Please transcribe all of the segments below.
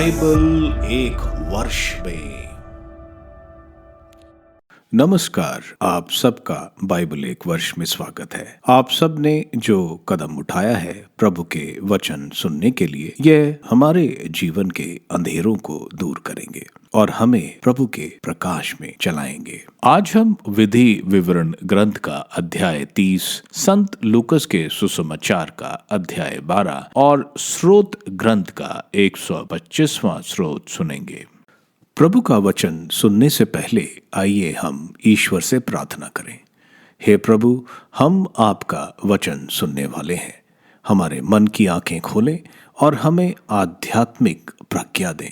Bible एक वर्ष में। नमस्कार, आप सबका बाइबल एक वर्ष में स्वागत है। आप सब ने जो कदम उठाया है प्रभु के वचन सुनने के लिए, यह हमारे जीवन के अंधेरों को दूर करेंगे और हमें प्रभु के प्रकाश में चलाएंगे। आज हम विधि विवरण ग्रंथ का अध्याय 30, संत लूकस के सुसमाचार का अध्याय 12 और स्रोत ग्रंथ का 125वां स्रोत सुनेंगे। प्रभु का वचन सुनने से पहले आइए हम ईश्वर से प्रार्थना करें। हे प्रभु, हम आपका वचन सुनने वाले हैं। हमारे मन की आंखें खोलें और हमें आध्यात्मिक प्रज्ञा दें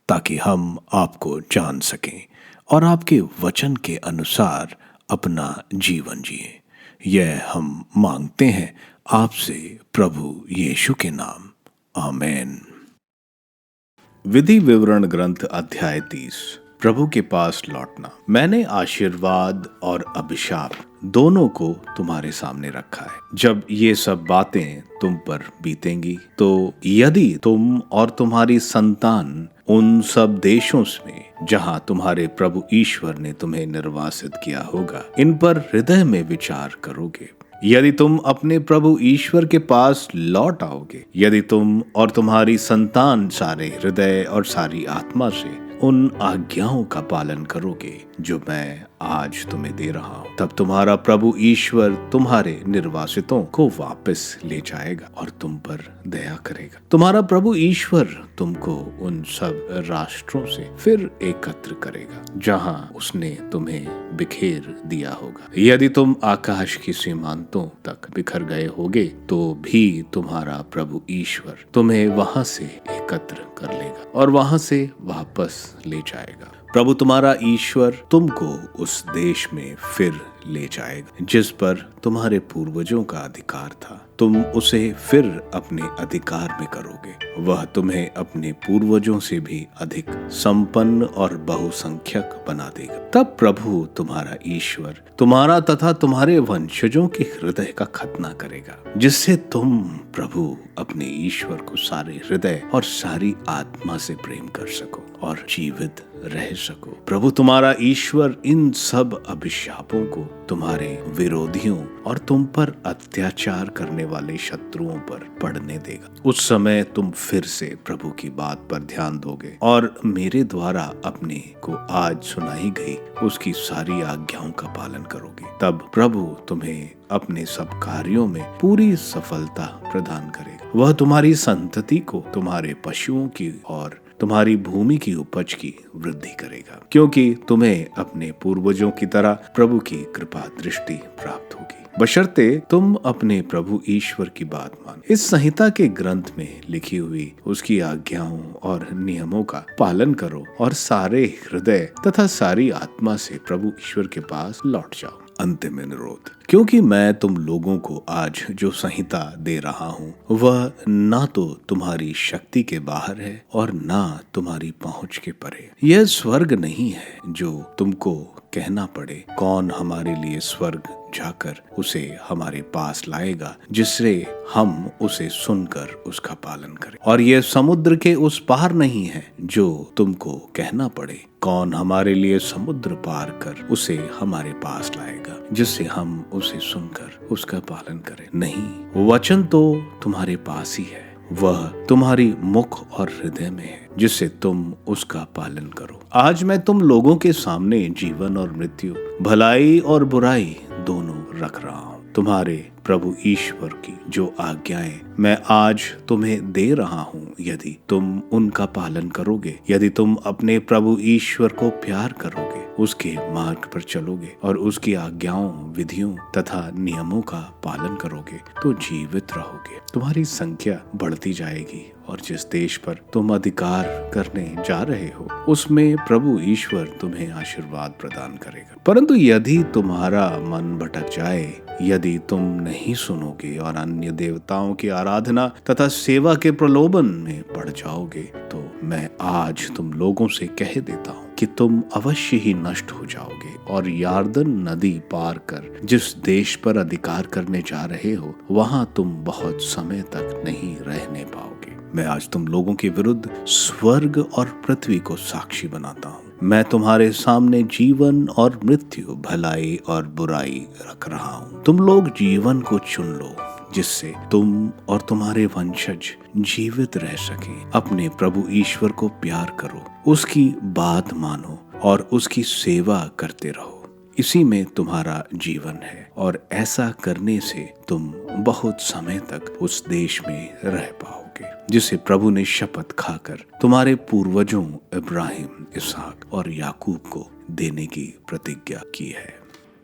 ताकि हम आपको जान सकें और आपके वचन के अनुसार अपना जीवन जिएं। यह हम मांगते हैं आपसे प्रभु यीशु के नाम, आमीन। विधि विवरण ग्रंथ अध्याय 30, प्रभु के पास लौटना। मैंने आशीर्वाद और अभिशाप दोनों को तुम्हारे सामने रखा है। जब ये सब बातें तुम पर बीतेंगी तो यदि तुम और तुम्हारी संतान उन सब देशों में जहां तुम्हारे प्रभु ईश्वर ने तुम्हें निर्वासित किया होगा, इन पर हृदय में विचार करोगे, यदि तुम अपने प्रभु ईश्वर के पास लौट आओगे, यदि तुम और तुम्हारी संतान सारे हृदय और सारी आत्मा से उन आज्ञाओं का पालन करोगे जो मैं आज तुम्हें दे रहा हूं, तब तुम्हारा प्रभु ईश्वर तुम्हारे निर्वासितों को वापस ले जाएगा और तुम पर दया करेगा। तुम्हारा प्रभु ईश्वर तुमको उन सब राष्ट्रों से फिर एकत्र करेगा जहां उसने तुम्हें बिखेर दिया होगा। यदि तुम आकाश की सीमांतों तक बिखर गए होगे तो भी तुम्हारा प्रभु ईश्वर तुम्हें वहां से एकत्र कर लेगा और वहां से वापस ले जाएगा। प्रभु तुम्हारा ईश्वर तुमको उस देश में फिर ले जाएगा जिस पर तुम्हारे पूर्वजों का अधिकार था। तुम उसे फिर अपने अधिकार में करोगे। वह तुम्हें अपने पूर्वजों से भी अधिक संपन्न और बहुसंख्यक बना देगा। तब प्रभु तुम्हारा ईश्वर तुम्हारा तथा तुम्हारे वंशजों के हृदय का खतना करेगा, जिससे तुम प्रभु अपने ईश्वर को सारे हृदय और सारी आत्मा से प्रेम कर सको और जीवित रह सको। प्रभु तुम्हारा ईश्वर इन सब अभिशापों को तुम्हारे विरोधियों और तुम पर अत्याचार करने वाले शत्रुओं पर पड़ने देगा। उस समय तुम फिर से प्रभु की बात पर ध्यान दोगे और मेरे द्वारा अपने को आज सुनाई गई उसकी सारी आज्ञाओं का पालन करोगे। तब प्रभु तुम्हें अपने सब कार्यों में पूरी सफलता प्रदान करेगा। वह तुम्हारी संतति को तुम्हारे पशुओं की और तुम्हारी भूमि की उपज की वृद्धि करेगा, क्योंकि तुम्हें अपने पूर्वजों की तरह प्रभु की कृपा दृष्टि प्राप्त होगी, बशर्ते तुम अपने प्रभु ईश्वर की बात मानो। इस संहिता के ग्रंथ में लिखी हुई उसकी आज्ञाओं और नियमों का पालन करो और सारे हृदय तथा सारी आत्मा से प्रभु ईश्वर के पास लौट जाओ। अंतिम अनुरोध, क्योंकि मैं तुम लोगों को आज जो संहिता दे रहा हूँ वह ना तो तुम्हारी शक्ति के बाहर है और ना तुम्हारी पहुँच के परे। यह स्वर्ग नहीं है जो तुमको कहना पड़े, कौन हमारे लिए स्वर्ग जाकर उसे हमारे पास लाएगा जिससे हम उसे सुनकर उसका पालन करें। और यह समुद्र के उस पार नहीं है जो तुमको कहना पड़े, कौन हमारे लिए समुद्र पार कर उसे हमारे पास लाएगा जिससे हम उसे सुनकर उसका पालन करें। नहीं, वचन तो तुम्हारे पास ही है, वह तुम्हारी मुख और हृदय में है जिससे तुम उसका पालन करो। आज मैं तुम लोगों के सामने जीवन और मृत्यु, भलाई और बुराई दोनों रख रहा हूँ। तुम्हारे प्रभु ईश्वर की जो आज्ञाएं मैं आज तुम्हें दे रहा हूँ, यदि तुम उनका पालन करोगे, यदि तुम अपने प्रभु ईश्वर को प्यार करोगे, उसके मार्ग पर चलोगे और उसकी आज्ञाओं, विधियों तथा नियमों का पालन करोगे तो जीवित रहोगे। तुम्हारी संख्या बढ़ती जाएगी और जिस देश पर तुम अधिकार करने जा रहे हो उसमें प्रभु ईश्वर तुम्हें आशीर्वाद प्रदान करेगा। परंतु यदि तुम्हारा मन भटक जाए, यदि तुम नहीं सुनोगे और अन्य देवताओं की आराधना तथा सेवा के प्रलोभन में पड़ जाओगे, तो मैं आज तुम लोगों से कह देता हूँ कि तुम अवश्य ही नष्ट हो जाओगे और यार्दन नदी पार कर जिस देश पर अधिकार करने जा रहे हो वहां तुम बहुत समय तक नहीं रहने पाओगे। मैं आज तुम लोगों के विरुद्ध स्वर्ग और पृथ्वी को साक्षी बनाता हूँ। मैं तुम्हारे सामने जीवन और मृत्यु, भलाई और बुराई रख रहा हूँ। तुम लोग जीवन को चुन लो, जिससे तुम और तुम्हारे वंशज जीवित रह सके। अपने प्रभु ईश्वर को प्यार करो, उसकी बात मानो और उसकी सेवा करते रहो। इसी में तुम्हारा जीवन है और ऐसा करने से तुम बहुत समय तक उस देश में रह पाओगे, जिसे प्रभु ने शपथ खाकर तुम्हारे पूर्वजों इब्राहिम, इसहाक और याकूब को देने की प्रतिज्ञा की है।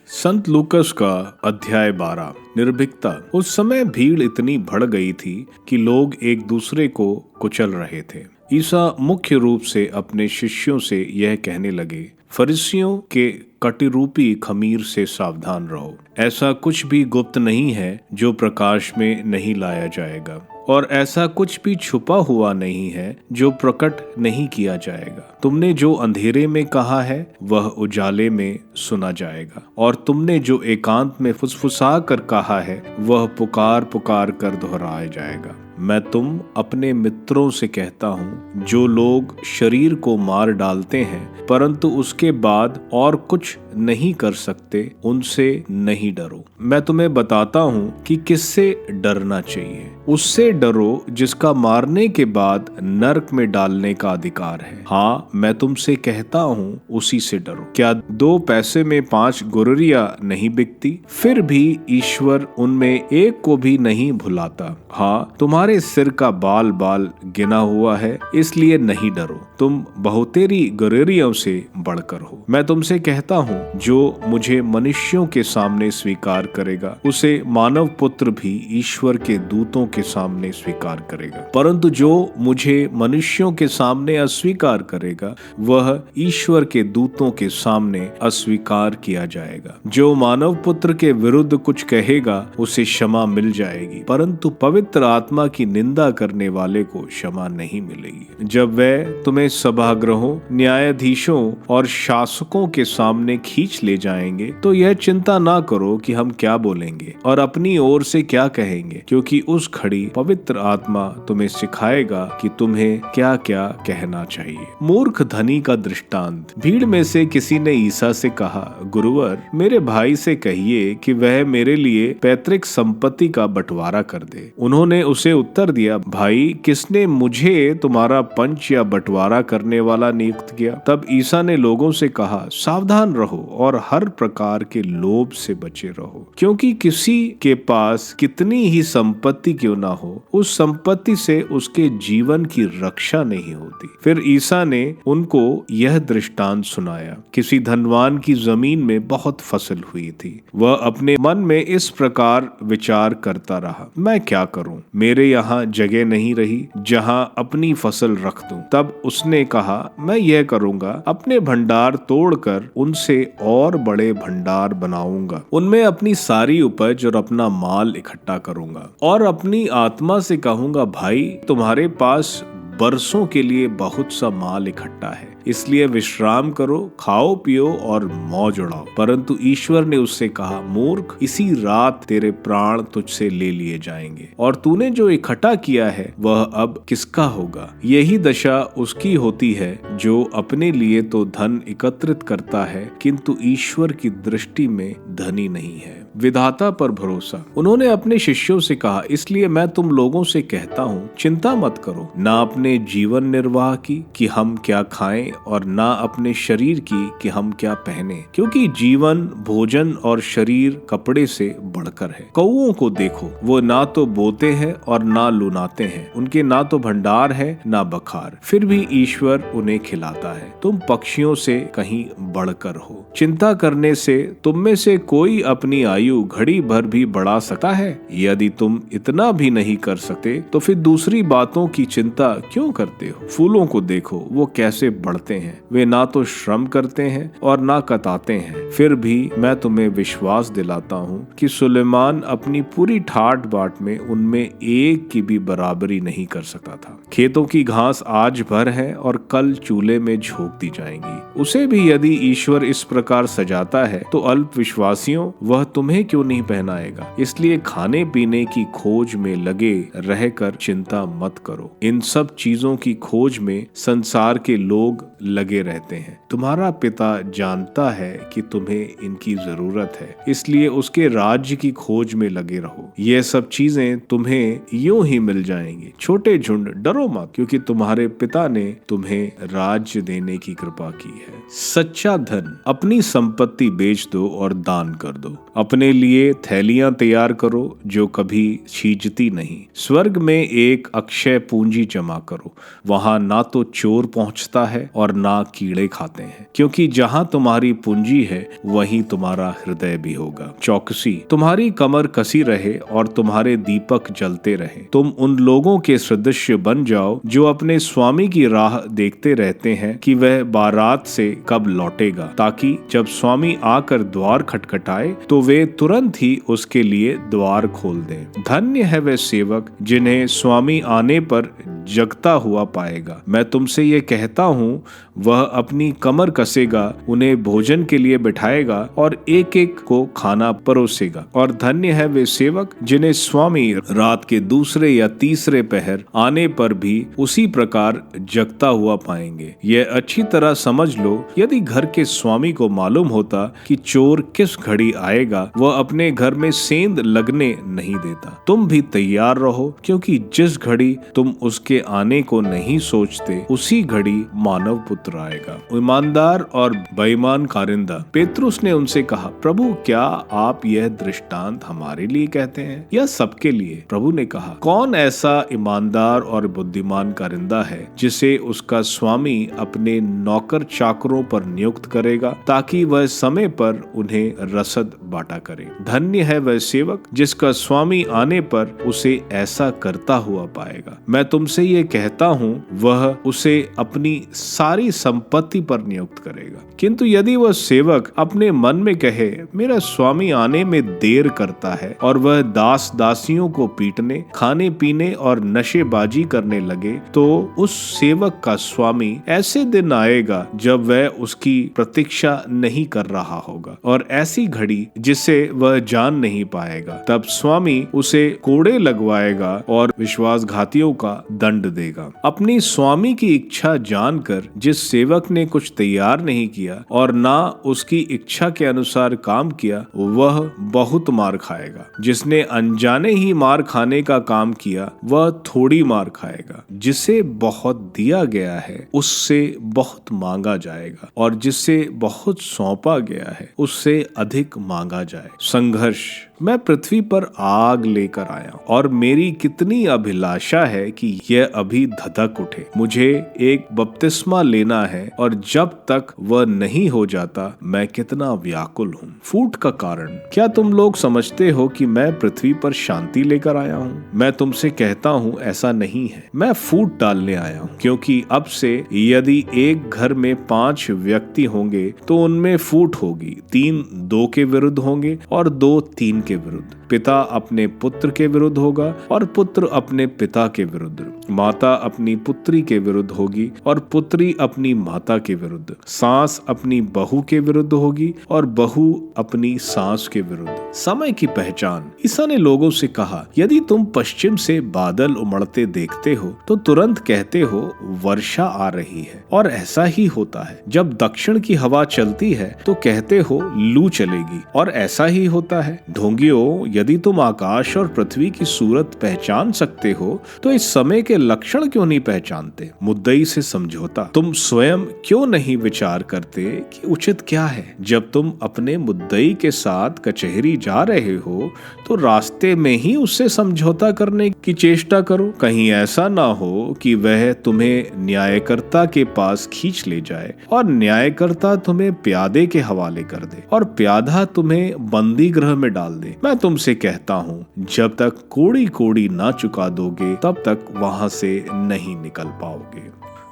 संत लूकस का अध्याय 12। निर्भीकता। उस समय भीड़ इतनी बढ़ गई थी कि लोग एक दूसरे को कुचल रहे थे। ईसा मुख्य रूप से अपने शिष्यों से यह कहने लगे, फरीसियों के कटिरूपी खमीर से सावधान रहो। ऐसा कुछ भी गुप्त नहीं है जो प्रकाश में नहीं लाया जाएगा, और ऐसा कुछ भी छुपा हुआ नहीं है जो प्रकट नहीं किया जाएगा। तुमने जो अंधेरे में कहा है वह उजाले में सुना जाएगा, और तुमने जो एकांत में फुसफुसा कर कहा है वह पुकार पुकार कर दोहराया जाएगा। मैं तुम अपने मित्रों से कहता हूँ, जो लोग शरीर को मार डालते हैं परंतु उसके बाद और कुछ नहीं कर सकते, उनसे नहीं डरो। मैं तुम्हें बताता हूँ कि किससे डरना चाहिए। उससे डरो जिसका मारने के बाद नरक में डालने का अधिकार है। हाँ, मैं तुमसे कहता हूँ, उसी से डरो। क्या 2 पैसे में 5 गुररियां नहीं बिकती? फिर भी ईश्वर उनमें एक को भी नहीं भुलाता। हाँ, तुम्हारे सिर का बाल बाल गिना हुआ है, इसलिए नहीं डरो। तुम बहुतेरी गुररियों से बढ़कर हो। मैं तुमसे कहता हूँ, जो मुझे मनुष्यों के सामने स्वीकार करेगा, उसे मानव पुत्र भी ईश्वर के दूतों के सामने स्वीकार करेगा। परंतु जो मुझे मनुष्यों के सामने अस्वीकार करेगा, वह ईश्वर के दूतों के सामने अस्वीकार किया जाएगा। जो मानव पुत्र के विरुद्ध कुछ कहेगा, उसे क्षमा मिल जाएगी, परंतु पवित्र आत्मा की निंदा करने वाले को क्षमा नहीं मिलेगी। जब वह तुम्हें सभागृहों, न्यायाधीशों और शासकों के सामने खींच ले जाएंगे, तो यह चिंता ना करो कि हम क्या बोलेंगे और अपनी ओर से क्या कहेंगे, क्योंकि उस घड़ी पवित्र आत्मा तुम्हें सिखाएगा कि तुम्हें क्या क्या कहना चाहिए। मूर्ख धनी का दृष्टांत। भीड़ में से किसी ने ईसा से कहा, गुरुवर, मेरे भाई से कहिए कि वह मेरे लिए पैतृक संपत्ति का बंटवारा कर दे। उन्होंने उसे उत्तर दिया, भाई, किसने मुझे तुम्हारा पंच या बंटवारा करने वाला नियुक्त किया? तब ईसा ने लोगों से कहा, सावधान रहो और हर प्रकार के लोभ से बचे रहो, क्योंकि किसी के पास कितनी ही संपत्ति क्यों ना हो, उस संपत्ति से उसके जीवन की रक्षा नहीं होती। फिर ईसा ने उनको यह दृष्टांत सुनाया। किसी धनवान की जमीन में बहुत फसल हुई थी। वह अपने मन में इस प्रकार विचार करता रहा, मैं क्या करूं? मेरे यहाँ जगह नहीं रही जहाँ अपनी फसल रख दूं। तब उसने कहा, मैं यह करूंगा, अपने भंडार तोड़कर उनसे और बड़े भंडार बनाऊंगा। उनमें अपनी सारी उपज और अपना माल इकट्ठा करूंगा और अपनी आत्मा से कहूंगा, भाई, तुम्हारे पास बरसों के लिए बहुत सा माल इकट्ठा है, इसलिए विश्राम करो, खाओ पियो और मौज उड़ाओ। परंतु ईश्वर ने उससे कहा, मूर्ख, इसी रात तेरे प्राण तुझसे ले लिए जाएंगे, और तूने जो इकट्ठा किया है वह अब किसका होगा? यही दशा उसकी होती है जो अपने लिए तो धन एकत्रित करता है, किंतु ईश्वर की दृष्टि में धनी नहीं है। विधाता पर भरोसा। उन्होंने अपने शिष्यों से कहा, इसलिए मैं तुम लोगों से कहता हूँ, चिंता मत करो, ना अपने जीवन निर्वाह की कि हम क्या खाएं, और ना अपने शरीर की कि हम क्या पहने, क्योंकि जीवन भोजन और शरीर कपड़े से बढ़कर है। कौओं को देखो, वो ना तो बोते हैं और ना लुनाते हैं, उनके ना तो भंडार है ना बखार, फिर भी ईश्वर उन्हें खिलाता है। तुम पक्षियों से कहीं बढ़कर हो। चिंता करने से तुम में से कोई अपनी आयु घड़ी भर भी बढ़ा सकता है? यदि तुम इतना भी नहीं कर सकते, तो फिर दूसरी बातों की चिंता क्यों करते हो? फूलों को देखो, वो कैसे बढ़ते हैं, वे ना तो श्रम करते हैं और ना कताते हैं, फिर भी मैं तुम्हें विश्वास दिलाता हूँ कि सुलेमान अपनी पूरी ठाट बाट में उनमें एक की भी बराबरी नहीं कर सकता था। खेतों की घास आज भर है और कल चूल्हे में झोंक दी जाएंगी। उसे भी यदि ईश्वर इस प्रकार सजाता है, तो अल्प विश्वासियों, वह तुम्हें तुम्हें क्यों नहीं पहनाएगा? इसलिए खाने पीने की खोज में लगे रहकर चिंता मत करो। इन सब चीजों की खोज में संसार के लोग लगे रहते हैं। तुम्हारा पिता जानता है कि तुम्हें इनकी जरूरत है, इसलिए उसके राज्य की खोज में लगे रहो। ये सब चीजें तुम्हें यूं ही मिल जाएंगी। छोटे झुंड, डरो मत, क्योंकि तुम्हारे पिता ने तुम्हें राज्य देने की कृपा की है। सच्चा धन अपनी संपत्ति बेच दो और दान कर दो। अपने लिए थैलियां तैयार करो जो कभी छीजती नहीं। स्वर्ग में एक अक्षय पूंजी जमा करो, वहां ना तो चोर पहुंचता है और ना कीड़े खाते हैं, क्योंकि जहां तुम्हारी पूंजी है वहीं तुम्हारा हृदय भी होगा। चौकसी, तुम्हारी कमर कसी रहे और तुम्हारे दीपक जलते रहे। तुम उन लोगों के सदृश बन जाओ जो अपने स्वामी की राह देखते रहते हैं कि वह बारात से कब लौटेगा, ताकि जब स्वामी आकर द्वार खटखटाए तो वे तुरंत ही उसके लिए द्वार खोल दें। धन्य है वह सेवक जिन्हें स्वामी आने पर जगता हुआ पाएगा। मैं तुमसे ये कहता हूँ, वह अपनी कमर कसेगा, उन्हें भोजन के लिए बिठाएगा और एक एक को खाना परोसेगा। और धन्य है वे सेवक जिन्हें स्वामी रात के दूसरे या तीसरे पहर आने पर भी उसी प्रकार जगता हुआ पाएंगे। यह अच्छी तरह समझ लो, यदि घर के स्वामी को मालूम होता कि चोर किस घड़ी आएगा, वह अपने घर में सेंध लगने नहीं देता। तुम भी तैयार रहो, क्योंकि जिस घड़ी तुम उसके आने को नहीं सोचते, उसी घड़ी मानव पुत्र आएगा। ईमानदार और बेईमान कारिंदा। पेतरुस ने उनसे कहा, प्रभु, क्या आप यह दृष्टांत हमारे लिए कहते हैं या सबके लिए? प्रभु ने कहा, कौन ऐसा ईमानदार और बुद्धिमान कारिंदा है जिसे उसका स्वामी अपने नौकर चाकरों पर नियुक्त करेगा, ताकि वह समय पर उन्हें रसद बांटा करे। धन्य है वह सेवक जिसका स्वामी आने पर उसे ऐसा करता हुआ पाएगा। मैं तुमसे ये कहता हूँ, वह उसे अपनी सारी संपत्ति पर नियुक्त करेगा। किंतु यदि वह सेवक अपने मन में कहे, मेरा स्वामी आने में देर करता है, और वह दास दासियों को पीटने, खाने पीने और नशेबाजी करने लगे, तो उस सेवक का स्वामी ऐसे दिन आएगा जब वह उसकी प्रतीक्षा नहीं कर रहा होगा, और ऐसी घड़ी जिसे वह जान नहीं पाएगा। तब स्वामी उसे कोड़े लगवाएगा और विश्वासघातियों का दंड देगा। अपनी स्वामी की इच्छा जानकर जिस सेवक ने कुछ तैयार नहीं किया और ना उसकी इच्छा के अनुसार काम किया, वह बहुत मार खाएगा। जिसने अनजाने ही मार खाने का काम किया, वह थोड़ी मार खाएगा। जिसे बहुत दिया गया है उससे बहुत मांगा जाएगा, और जिससे बहुत सौंपा गया है उससे अधिक मांगा जाए। संघर्ष। मैं पृथ्वी पर आग लेकर आया और मेरी कितनी अभिलाषा है कि यह अभी धधक उठे। मुझे एक बपतिस्मा लेना है, और जब तक वह नहीं हो जाता मैं कितना व्याकुल हूँ। फूट का कारण। क्या तुम लोग समझते हो कि मैं पृथ्वी पर शांति लेकर आया हूँ? मैं तुमसे कहता हूँ, ऐसा नहीं है। मैं फूट डालने आया हूँ, क्योंकि अब से यदि एक घर में 5 व्यक्ति होंगे तो उनमें फूट होगी। 3 2 के विरुद्ध होंगे और 2 3 के विरुद्ध। पिता अपने पुत्र के विरुद्ध होगा और पुत्र अपने पिता के विरुद्ध। माता अपनी पुत्री के विरुद्ध होगी और पुत्री अपनी माता के विरुद्ध। सास अपनी बहू के विरुद्ध होगी और बहू अपनी सास के विरुद्ध। समय की पहचान। ईसा ने लोगों से कहा, यदि तुम पश्चिम से बादल उमड़ते देखते हो तो तुरंत कहते हो वर्षा आ रही है, और ऐसा ही होता है। जब दक्षिण की हवा चलती है तो कहते हो लू चलेगी, और ऐसा ही होता है। ढोंगियों, यदि तुम आकाश और पृथ्वी की सूरत पहचान सकते हो तो इस समय के लक्षण क्यों नहीं पहचानते? मुद्दई से समझौता। तुम स्वयं क्यों नहीं विचार करते कि उचित क्या है? जब तुम अपने मुद्दई के साथ कचहरी जा रहे हो तो रास्ते में ही उससे समझौता करने की चेष्टा करो। कहीं ऐसा ना हो कि वह तुम्हें न्यायकर्ता के पास खींच ले जाए और न्यायकर्ता तुम्हें प्यादे के हवाले कर दे और प्यादा तुम्हें बंदी गृह में डाल दे। मैं तुमसे कहता हूँ, जब तक कोड़ी कोड़ी ना चुका दोगे तब तक वहां से नहीं निकल पाओगे।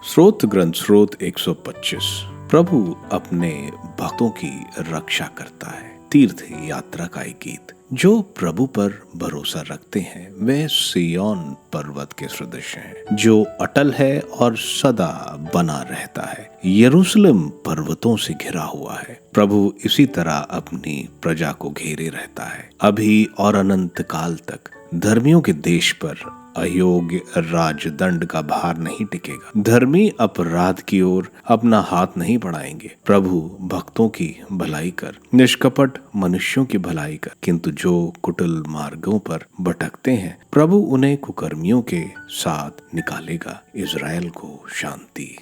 स्रोत ग्रंथ स्रोत 125। प्रभु अपने भक्तों की रक्षा करता है। तीर्थ यात्रा का एक गीत। जो प्रभु पर भरोसा रखते हैं वे सिय्योन पर्वत के सदृश हैं, जो अटल है और सदा बना रहता है। यरूशलेम पर्वतों से घिरा हुआ है। प्रभु इसी तरह अपनी प्रजा को घेरे रहता है। अभी और अनंत काल तक धर्मियों के देश पर अयोग्य राजदंड का भार नहीं टिकेगा। धर्मी अपराध की ओर अपना हाथ नहीं बढ़ाएंगे। प्रभु भक्तों की भलाई कर, निष्कपट मनुष्यों की भलाई कर, किंतु जो कुटिल मार्गों पर भटकते हैं प्रभु उन्हें कुकर्मियों के साथ निकालेगा। इज़राइल को शांति।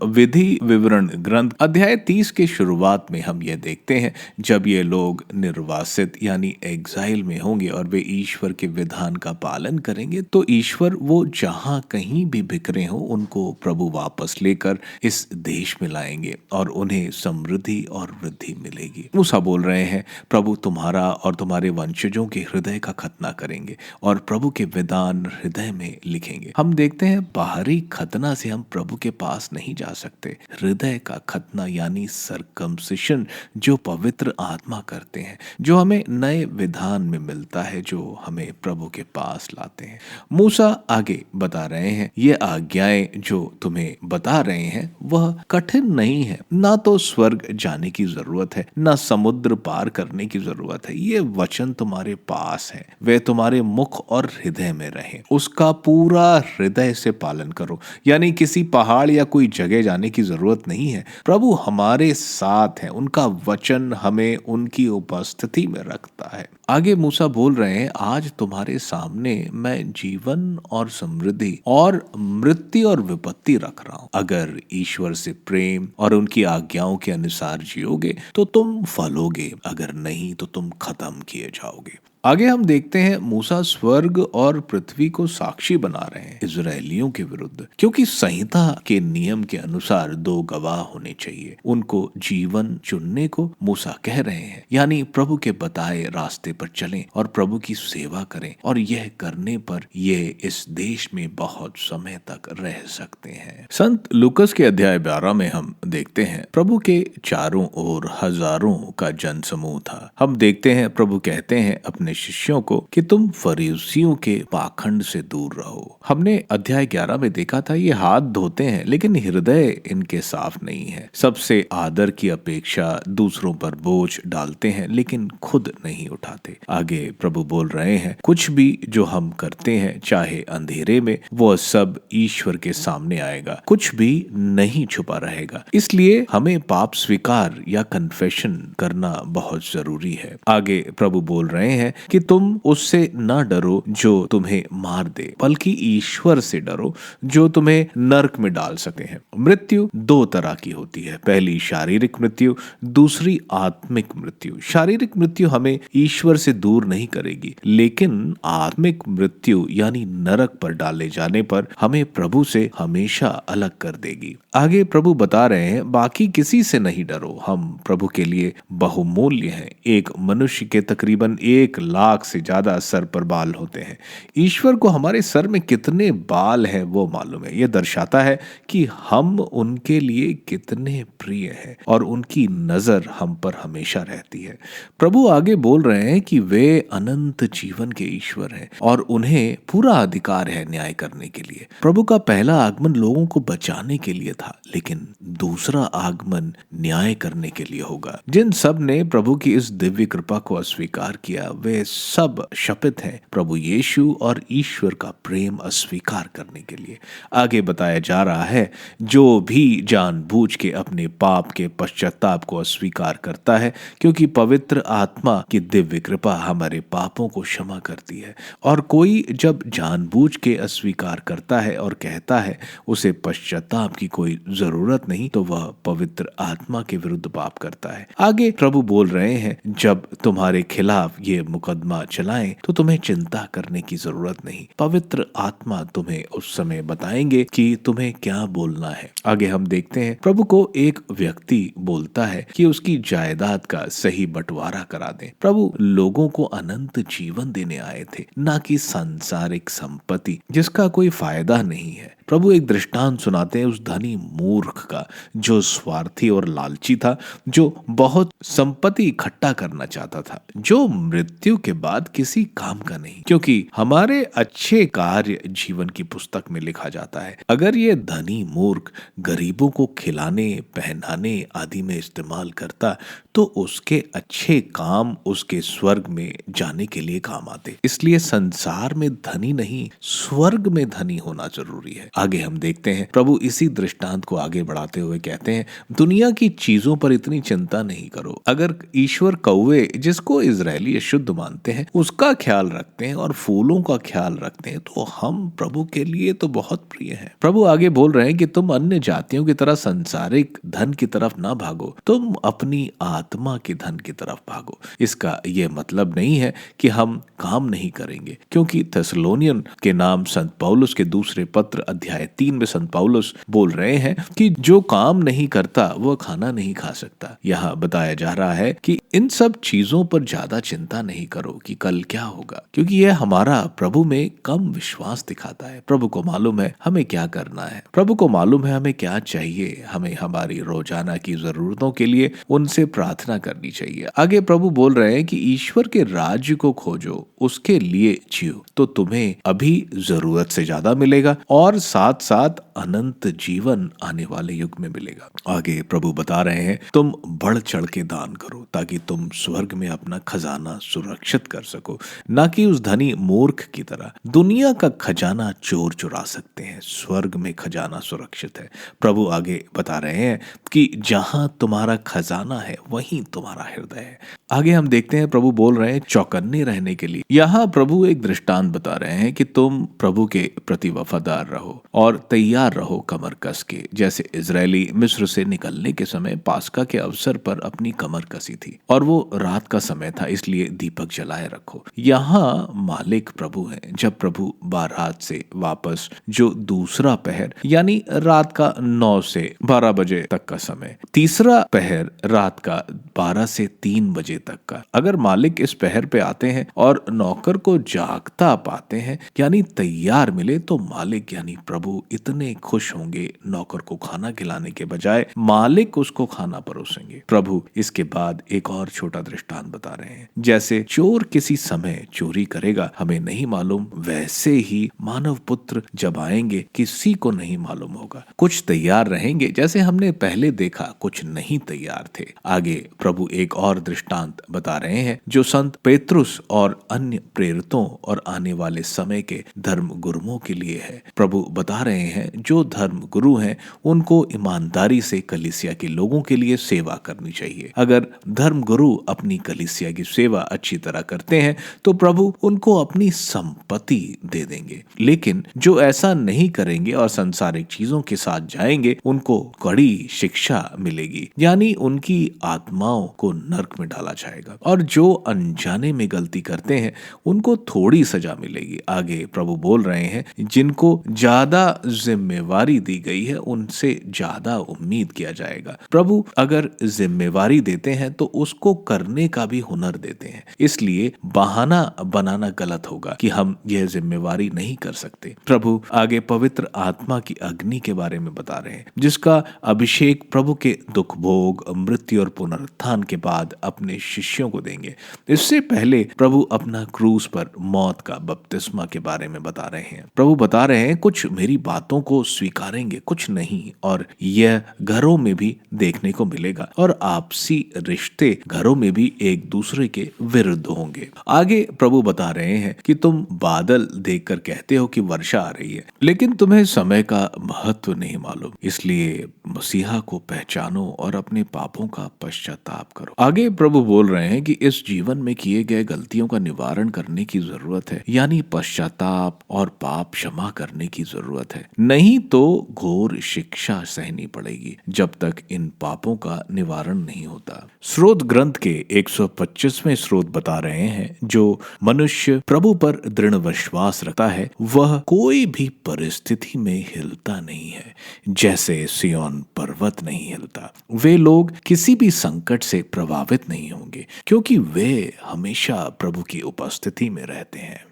विधि विवरण ग्रंथ अध्याय 30 के शुरुआत में हम यह देखते हैं, जब ये लोग निर्वासित यानी एग्जाइल में होंगे और वे ईश्वर के विधान का पालन करेंगे तो ईश्वर वो जहां कहीं भी बिखरे हो उनको प्रभु वापस लेकर इस देश में लाएंगे और उन्हें समृद्धि और वृद्धि मिलेगी। मूसा बोल रहे हैं, प्रभु तुम्हारा और तुम्हारे वंशजों के हृदय का खतना करेंगे और प्रभु के विधान हृदय में लिखेंगे। हम देखते हैं बाहरी खतना से हम प्रभु के पास नहीं जा सकते। हृदय का खतना यानी सर्कमसिशन जो पवित्र आत्मा करते हैं, जो हमें नए विधान में मिलता है, जो हमें प्रभु के पास लाते हैं। मूसा आगे बता रहे हैं, ये आज्ञाएं जो तुम्हें बता रहे हैं वह कठिन नहीं है। ना तो स्वर्ग जाने की जरूरत है, ना समुद्र पार करने की जरूरत है। ये वचन तुम्हारे पास है, वे तुम्हारे मुख और हृदय में रहे। उसका पूरा हृदय से पालन करो, यानी किसी पहाड़ या कोई जगह जाने की जरूरत नहीं है। प्रभु हमारे साथ हैं, उनका वचन हमें उनकी उपस्थिति में रखता है। आगे मूसा बोल रहे हैं, आज तुम्हारे सामने मैं जीवन और समृद्धि और मृत्यु और विपत्ति रख रहा हूं। अगर ईश्वर से प्रेम और उनकी आज्ञाओं के अनुसार जियोगे तो तुम फलोगे, अगर नहीं तो तुम खत्म किए जाओगे। आगे हम देखते हैं मूसा स्वर्ग और पृथ्वी को साक्षी बना रहे हैं इजरायलियों के विरुद्ध, क्योंकि संहिता के नियम के अनुसार 2 गवाह होने चाहिए। उनको जीवन चुनने को मूसा कह रहे हैं, यानी प्रभु के बताए रास्ते पर चलें और प्रभु की सेवा करें, और यह करने पर ये इस देश में बहुत समय तक रह सकते हैं। संत लूकस के अध्याय 12 में हम देखते हैं प्रभु के चारों ओर हजारों का जन समूह था। हम देखते हैं प्रभु कहते हैं अपने शिष्यों को कि तुम फरीसियों के पाखंड से दूर रहो। हमने अध्याय 11 में देखा था, ये हाथ धोते हैं लेकिन हृदय इनके साफ नहीं है। सबसे आदर की अपेक्षा दूसरों पर बोझ डालते हैं लेकिन खुद नहीं उठाते। आगे प्रभु बोल रहे हैं, कुछ भी जो हम करते हैं चाहे अंधेरे में, वो सब ईश्वर के सामने आएगा, कुछ भी नहीं छुपा रहेगा। इसलिए हमें पाप स्वीकार या कन्फेशन करना बहुत जरूरी है। आगे प्रभु बोल रहे हैं कि तुम उससे न डरो जो तुम्हें मार दे, बल्कि ईश्वर से डरो जो तुम्हें नरक में डाल सकते हैं। मृत्यु 2 तरह की होती है, पहली शारीरिक मृत्यु, दूसरी आत्मिक मृत्यु। शारीरिक मृत्यु हमें ईश्वर से दूर नहीं करेगी, लेकिन आत्मिक मृत्यु यानी नरक पर डाले जाने पर हमें प्रभु से हमेशा अलग कर देगी। आगे प्रभु बता रहे हैं, बाकी किसी से नहीं डरो, हम प्रभु के लिए बहुमूल्य हैं। एक मनुष्य के तकरीबन 1 लाख से ज्यादा सर पर बाल होते हैं। ईश्वर को हमारे सर में कितने बाल हैं वो मालूम है। यह दर्शाता है कि हम उनके लिए कितने प्रिय हैं और उनकी नजर हम पर हमेशा रहती है। प्रभु आगे बोल रहे हैं कि वे अनंत जीवन के ईश्वर हैं और उन्हें पूरा अधिकार है न्याय करने के लिए। प्रभु का पहला आगमन लोगों को बचाने के लिए था, लेकिन दूसरा आगमन न्याय करने के लिए होगा। जिन सब ने प्रभु की इस दिव्य कृपा को अस्वीकार किया वे सब शपित हैं प्रभु यीशु और ईश्वर का प्रेम अस्वीकार करने के लिए। आगे बताया जा रहा है, जो भी जानबूझ के अपने पाप के पश्चाताप को अस्वीकार करता है, क्योंकि पवित्र आत्मा की दिव्य कृपा हमारे पापों को क्षमा करती है। और कोई जब जानबूझ के अस्वीकार करता है और कहता है उसे पश्चाताप की कोई जरूरत नहीं, तो वह पवित्र आत्मा के विरुद्ध पाप करता है। आगे प्रभु बोल रहे हैं, जब तुम्हारे खिलाफ ये मुकदमा चलाएं तो तुम्हें चिंता करने की जरूरत नहीं। पवित्र आत्मा तुम्हें उस समय बताएंगे कि तुम्हें क्या बोलना है। आगे हम देखते हैं, प्रभु को एक व्यक्ति बोलता है कि उसकी जायदाद का सही बंटवारा करा दें। प्रभु लोगों को अनंत जीवन देने आए थे, ना कि सांसारिक संपत्ति जिसका कोई फायदा नहीं है। प्रभु एक दृष्टांत सुनाते हैं उस धनी मूर्ख का, जो स्वार्थी और लालची था, जो बहुत संपत्ति इकट्ठा करना चाहता था, जो मृत्यु के बाद किसी काम का नहीं, क्योंकि हमारे अच्छे कार्य जीवन की पुस्तक में लिखा जाता है। अगर ये धनी मूर्ख गरीबों को खिलाने, पहनाने आदि में इस्तेमाल करता तो उसके अच्छे काम उसके स्वर्ग में जाने के लिए काम आते। इसलिए संसार में धनी नहीं, स्वर्ग में धनी होना जरूरी है। आगे हम देखते हैं प्रभु इसी दृष्टांत को आगे बढ़ाते हुए कहते हैं, दुनिया की चीजों पर इतनी चिंता नहीं करो। अगर ईश्वर कौवे, जिसको इजरायली शुद्ध मानते हैं, उसका ख्याल रखते हैं और फूलों का ख्याल रखते हैं, तो हम प्रभु के लिए तो बहुत प्रिय हैं। प्रभु आगे बोल रहे हैं कि तुम अन्य जातियों की तरह सांसारिक धन की तरफ ना भागो, तुम अपनी आत्मा के धन की तरफ भागो। इसका यह मतलब नहीं है कि हम काम नहीं करेंगे, क्योंकि थेसलोनियन के नाम संत पौलुस के दूसरे पत्र अध्याय 3 में संत पौलुस बोल रहे हैं कि जो काम नहीं करता वह खाना नहीं खा सकता। यहाँ बताया जा रहा है कि इन सब चीजों पर ज्यादा चिंता नहीं करो कि कल क्या होगा, क्योंकि यह हमारा प्रभु में कम विश्वास दिखाता है। प्रभु को मालूम है हमें क्या करना है, प्रभु को मालूम है हमें क्या चाहिए। हमें हमारी रोजाना की जरूरतों के लिए उनसे प्रार्थना करनी चाहिए। आगे प्रभु बोल रहे हैं कि ईश्वर के राज्य को खोजो, उसके लिए जियो, तो तुम्हें अभी जरूरत से ज्यादा मिलेगा और साथ साथ अनंत जीवन आने वाले युग में मिलेगा। आगे प्रभु बता रहे हैं, तुम बढ़ चढ़ के दान करो ताकि तुम स्वर्ग में अपना खजाना सुरक्षित कर सको, ना कि उस धनी मूर्ख की तरह। दुनिया का खजाना चोर चुरा सकते हैं, स्वर्ग में खजाना सुरक्षित है। प्रभु आगे बता रहे हैं कि जहां तुम्हारा खजाना है वहीं तुम्हारा हृदय है। आगे हम देखते हैं प्रभु बोल रहे हैं चौकन्ने रहने के लिए। यहाँ प्रभु एक दृष्टांत बता रहे हैं कि तुम प्रभु के प्रति वफादार रहो और तैयार रहो कमर कस के, जैसे इजरायली मिस्र से निकलने के समय पास्का के अवसर पर अपनी कमर कसी थी और वो रात का समय था, इसलिए दीपक जलाए रखो। यहाँ मालिक प्रभु है। जब प्रभु बारात से वापस, जो दूसरा पहर यानी रात का 9 से 12 बजे तक का समय, तीसरा पहर रात का 12 से 3 बजे तक का, अगर मालिक इस पहर पे आते हैं और नौकर को जागता पाते हैं यानी तैयार मिले, तो मालिक यानी प्रभु इतने खुश होंगे, नौकर को खाना खिलाने के बजाय मालिक उसको खाना परोसेंगे। प्रभु इसके बाद एक और छोटा दृष्टांत बता रहे हैं, जैसे चोर किसी समय चोरी करेगा हमें नहीं मालूम, वैसे ही मानव पुत्र जब आएंगे किसी को नहीं मालूम होगा। कुछ तैयार रहेंगे जैसे हमने पहले देखा, कुछ नहीं तैयार थे। आगे प्रभु एक और दृष्टांत बता रहे हैं जो संत पेतरुस और अन्य प्रेरितों और आने वाले समय के धर्म गुरुओं के लिए है। प्रभु बता रहे हैं जो धर्म गुरु हैं उनको ईमानदारी से कलीसिया के लोगों के लिए सेवा करनी चाहिए। अगर धर्म गुरु अपनी कलीसिया की सेवा अच्छी तरह करते हैं तो प्रभु उनको अपनी संपत्ति दे देंगे, लेकिन जो ऐसा नहीं करेंगे और सांसारिक चीजों के साथ जाएंगे उनको कड़ी शिक्षा मिलेगी, यानी उनकी आत्माओं को नरक में डाला जाएगा। और जो अनजाने में गलती करते हैं उनको थोड़ी सजा मिलेगी। आगे प्रभु बोल रहे हैं जिनको ज्यादा जिम्मेवारी दी गई है उनसे ज्यादा उम्मीद किया जाएगा। प्रभु अगर जिम्मेवारी देते हैं तो उसको करने का भी हुनर देते हैं, इसलिए बहाना बनाना गलत होगा कि हम यह जिम्मेवारी नहीं कर सकते। प्रभु आगे पवित्र आत्मा की अग्नि के बारे में बता रहे हैं, जिसका अभिषेक प्रभु के दुख भोग, मृत्यु और पुनरुत्थान के बाद अपने शिष्यों को देंगे। इससे पहले प्रभु अपना क्रूस पर मौत का बपतिस्मा के बारे में बता रहे हैं। प्रभु बता रहे हैं कुछ मेरी बातों को स्वीकारेंगे, कुछ नहीं, और यह घरों में भी देखने को मिलेगा और आपसी रिश्ते घरों में भी एक दूसरे के विरुद्ध होंगे। आगे प्रभु बता रहे हैं कि तुम बादल देखकर कहते हो कि वर्षा आ रही है, लेकिन तुम्हें समय का महत्व नहीं मालूम, इसलिए मसीहा को पहचानो और अपने पापों का पश्चाताप करो। आगे प्रभु बोल रहे हैं कि इस जीवन में किए गए गलतियों का निवारण करने की जरूरत है, यानी पश्चाताप और पाप क्षमा करने की जरूरत है, नहीं तो घोर शिक्षा सहनी पड़ेगी जब तक इन पापों का निवारण नहीं होता। स्रोत ग्रंथ के 125वें स्रोत बता रहे हैं जो मनुष्य प्रभु पर दृढ़ विश्वास रखता है वह कोई भी परिस्थिति में हिलता नहीं है, जैसे सिय्योन पर्वत नहीं हिलता। वे लोग किसी भी संकट से प्रभावित नहीं होंगे क्योंकि वे हमेशा प्रभु की उपस्थिति में रहते हैं।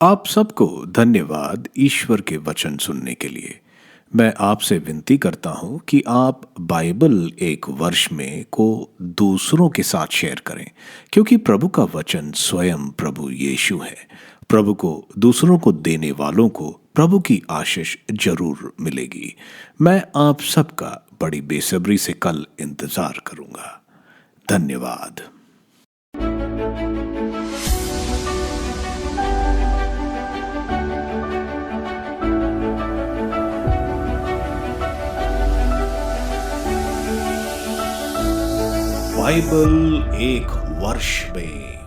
आप सबको धन्यवाद ईश्वर के वचन सुनने के लिए। मैं आपसे विनती करता हूं कि आप बाइबल एक वर्ष में को दूसरों के साथ शेयर करें, क्योंकि प्रभु का वचन स्वयं प्रभु यीशु है। प्रभु को दूसरों को देने वालों को प्रभु की आशीष जरूर मिलेगी। मैं आप सबका बड़ी बेसब्री से कल इंतजार करूंगा। धन्यवाद। बाइबल एक वर्ष में।